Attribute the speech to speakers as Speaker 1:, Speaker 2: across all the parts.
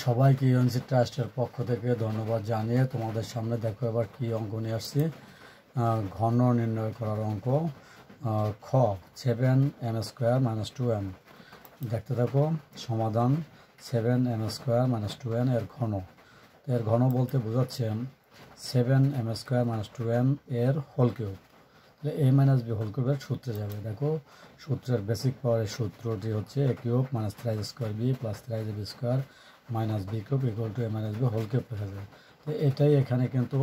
Speaker 1: সবাইকে ইউএনসি ট্রাস্টের পক্ষ থেকে ধন্যবাদ জানিয়ে তোমাদের সামনে দেখো এবার কি অঙ্ক নিয়ে আসছি। ঘন নির্ণয় করার অঙ্ক। খ 7m² - 2n। দেখতে থাকো সমাধান। 7m² - 2n এর ঘন বলতে বোঝাচ্ছে 7m² - 2n এর হোল কিউব। তাহলে a - b হোল কিউবের সূত্রে যাবে। দেখো সূত্রের বেসিক পাওয়ারের সূত্রটি হচ্ছে a cube - 3a² b + 3ab² - b cube = a - b whole cube লেখা যায়। তো এটাই এখানে কিন্তু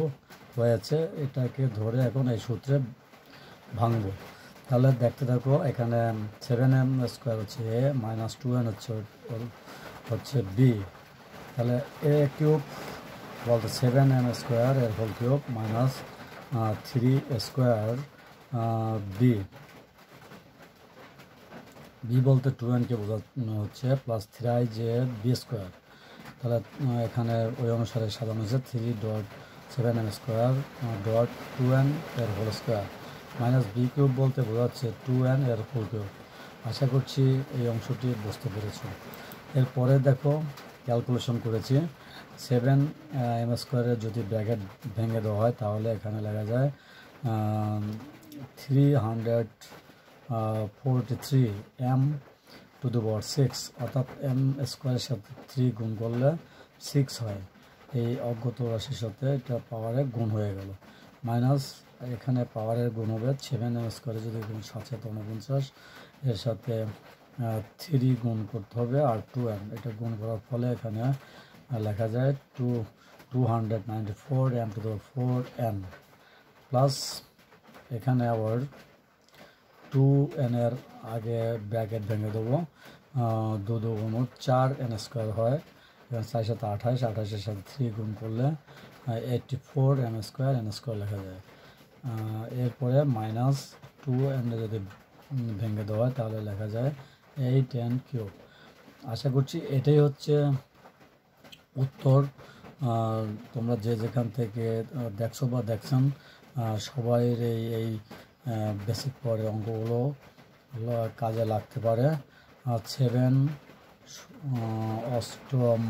Speaker 1: হয়েছে, এটাকে ধরে এখন এই সূত্রে ভাঙবো। তাহলে দেখতে থাকো, এখানে 7m² হচ্ছে a - 2n হচ্ছে b। তাহলে a কিউব বলতে 7m² এর whole cube minus 3a² B বলতে 2nকে বোঝানো হচ্ছে প্লাস 3ab²। তাহলে এখানে ওই অনুসারে সাজানো হয়েছে 3.7m² এর whole square minus b cube বলতে বোঝাচ্ছে 2n এর হোল কিউব। আশা করছি এই অংশটি বুঝতে পেরেছ। এরপরে দেখো ক্যালকুলেশন করেছি। 7m² যদি ব্র্যাকেট ভেঙে দেওয়া হয় তাহলে এখানে লেখা যায় 343m⁶, অর্থাৎ m² সাথে 3 গুণ করলে 6 হয়। এই অজ্ঞাত রাশির সাথে এটা পাওয়ারে গুণ হয়ে গেল। মাইনাস এখানে পাওয়ারের গুণ হবে 7m² যদি গুণ 7 49, এর সাথে 3 গুণ করতে হবে আর 2n, এটা গুণ করার ফলে এখানে লেখা যায় 294m⁴n প্লাস এখানে আবার 2n এর আগে ব্র্যাকেট ভেঙে দেবো। 2 × 2 = 4n² হয়। 4 সাথে 28, 28-এর সাথে 3 গুণ করলে 84m²n² লেখা যায়। এরপরে মাইনাস 2n যদি ভেঙে দেওয়া হয় তাহলে লেখা যায় 8n³। আশা করছি এটাই হচ্ছে উত্তর। তোমরা যে যেখান থেকে দেখছো বা দেখছেন সবাই এই বেসিক পরের অঙ্কগুলো কাজে লাগতে পারে। 7, অষ্টম,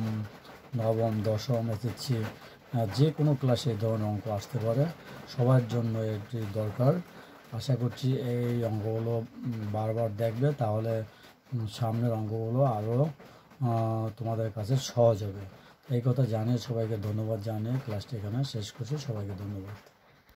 Speaker 1: নবম, দশম, এসএসসি যে কোনো ক্লাসে এই ধরনের অঙ্ক আসতে পারে, সবার জন্য এটি দরকার। আশা করছি এই অঙ্কগুলো বারবার দেখবে, তাহলে সামনের অঙ্কগুলো আরও তোমাদের কাছে সহজ হবে। এই কথা জানিয়ে সবাইকে ধন্যবাদ জানিয়ে ক্লাসটি এখানে শেষ করছি। সবাইকে ধন্যবাদ।